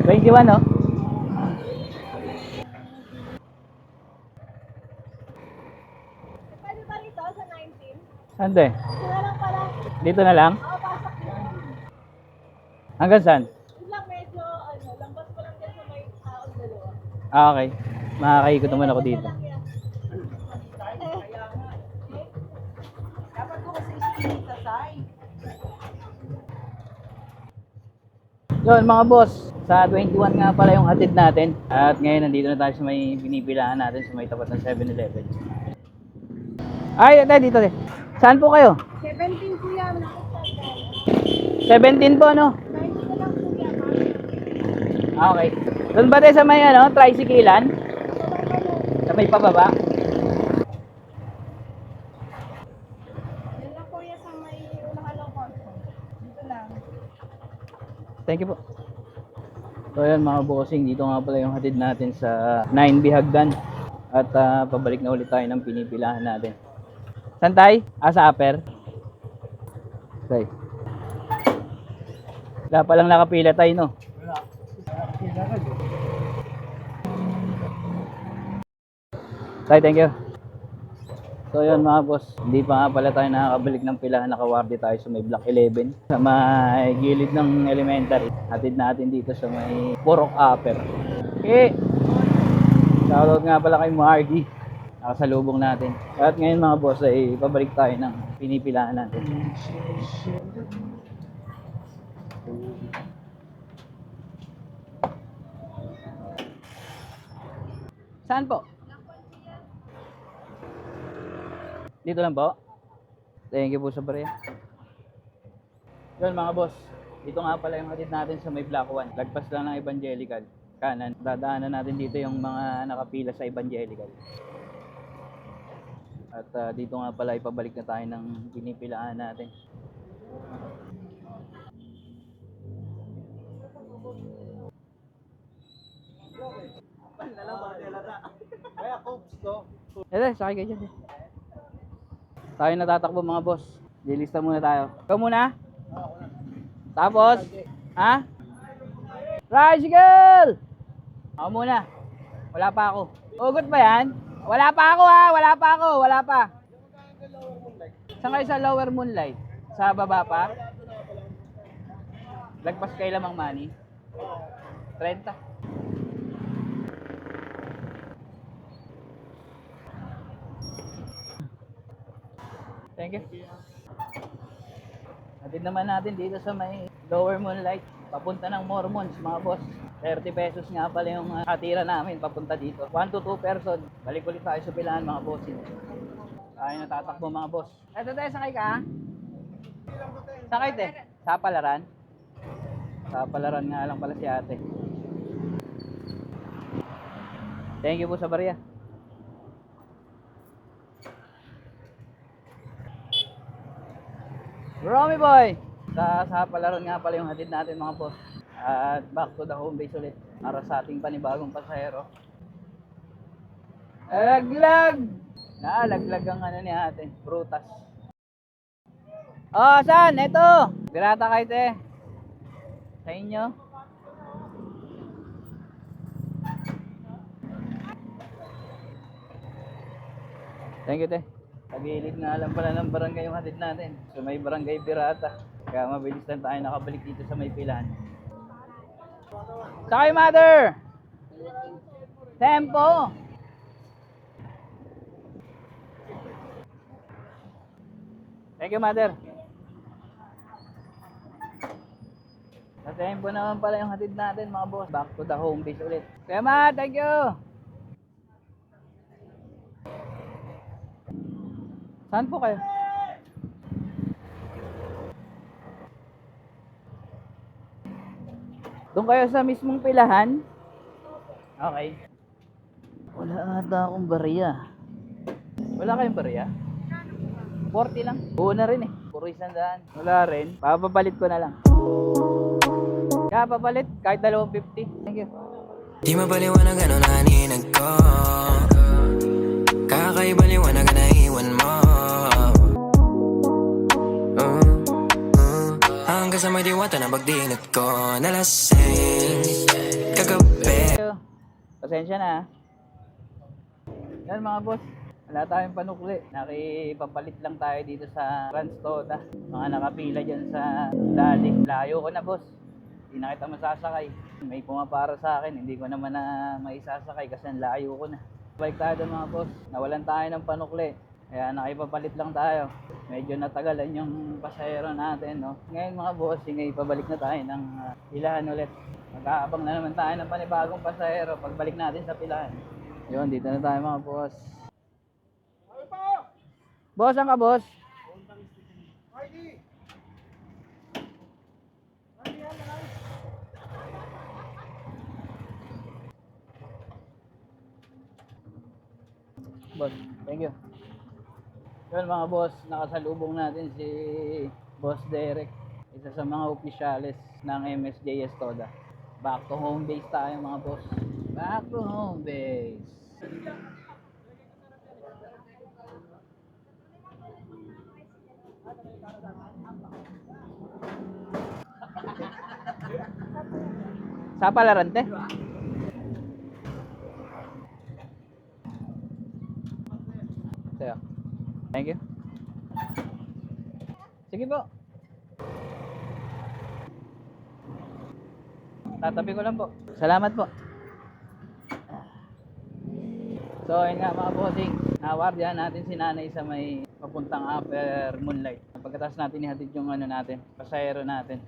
21, no? Pwede ba rito sa 19? Sante? Ito na lang pala. Dito na lang? Oo, pasok dito. Hanggang saan? Yun lang medyo, lampas ko lang din sa may taon dalawa. Ah, okay. Makakaikot naman ako dito. Dapat ko kasi isinit sa side. Yun mga boss, sa 21 nga pala yung hatid natin. At ngayon nandito na tayo sa may binipilaan natin sa may tapat ng 7-Eleven. Ay, dito. Saan po kayo? 17 kuya, malapit sa 17 po, no? 19 na lang kuya. Ah, okay. Doon ba tayo sa may tricyclean? Sa may pababa? Yan lang kuya sa may unang alokon. Dito lang. Thank you po. So ayan mga bossing, dito nga pala yung hatid natin sa 9B Hagdan. At pabalik na ulit tayo ng pinipilahan natin. Saan tayo? Sa upper? Okay. Wala palang nakapila tayo, no? Tay, thank you. So yun mga boss, hindi pa nga pala tayo nakakabalik ng pilahan, nakawardi tayo sa may block 11 sa may gilid ng elementary. Hatid natin dito sa may Purok Upper. Okay, shoutout nga pala kay Margie, nakasalubong natin. At ngayon mga boss ay pabalik tayo ng pinipilahan natin. Saan po? Dito lang po. Thank you po sa barya. Yun mga boss, dito nga pala yung hatid natin sa may Block 1. Lagpas lang ng Evangelical. Kanan, dadaanan natin dito yung mga nakapila sa Evangelical. At dito nga pala ipabalik na tayo ng pinipilaan natin. Sakay kayo dyan. Tayo natatakbo mga boss. Dilista muna tayo. Ikaw muna? Tapos? Ha? Tricycle! Ako muna. Wala pa ako. Ugot ba yan? Wala pa ako ha! Wala pa ako! Wala pa. Saan kayo sa Lower Moonlight? Sa baba pa? Lagpas kayo lamang money? 30. Thank you. Hatid naman natin dito sa may Lower Moonlight. Papunta ng Mormons mga boss. 30 pesos nga pala yung hatira namin papunta dito. 1 to 2 person. Balik ulit tayo sa pilahan mga boss. Tayo natatakbo mga boss. Eto tayo, sakay ka ha? Sakay te? Sa Palaran? Sa Palaran nga lang pala si ate. Thank you po sa barya. Romy boy! Sa Palaran nga pala yung hatid natin mga boss. At back to the home base ulit para sa ating panibagong pasahero. Laglag! Laglag ang ni ate, prutas. Oh, saan? Ito! Dirata kayo te. Sa inyo. Thank you te. Tagilid nga lang pala ng barangay yung hatid natin. So may barangay Birata. Kaya mabilis lang tayo nakabalik dito sa may pilahan. Sakay mother! Tempo! Thank you mother. Sa tempo naman pala yung hatid natin mga boss. Back to the home base ulit. Kaya ma, thank you! Saan po kayo? Doon kayo sa mismong pilahan? Okay. Wala ata akong barya. Wala kayong barya? 40 lang. Buo na rin eh. Puro 100. Wala rin. Papapalit ko na lang. Kaya papalit. Kahit 250. Thank you. Di mapaliwanag ano naninag ko. Kakaibaliwanag na iwan mo. Hanggang sa may diwata na pagdinat ko. Nalasing kagabi. Pasensya na. Yan mga boss, wala tayong panukli. Nakipapalit lang tayo dito sa Transtoda. Mga nakapila dyan sa dali. Layo ko na boss. Hindi na kita masasakay. May pumapara sa akin, hindi ko naman na maisasakay kasi ang layo ko na. Balik tayo doon mga boss. Nawalan tayo ng panukli. Kaya nakipapalit lang tayo. Medyo natagalan yung pasahero natin, no? Ngayon mga boss, sige, pabalik na tayo ng pilahan ulit. Mag-aabang na naman tayo ng panibagong pasahero pagbalik natin sa pilahan. Yun, dito na tayo mga boss. Boss, saan ka boss? Boss, thank you. Yun mga boss, nakasalubong natin si Boss Derek, isa sa mga opisyalis ng MSJS Toda. Back to home base tayo mga boss. Back to home base. Sa palarante? Sa'yo. Thank you. Sige po. Tatabi ko lang po. Salamat po. So, yun nga mga bossing. Nawardyan natin si nanay sa may papuntang Upper Moonlight. Pagkatapos natin ihatid yung ano natin, pasahero natin.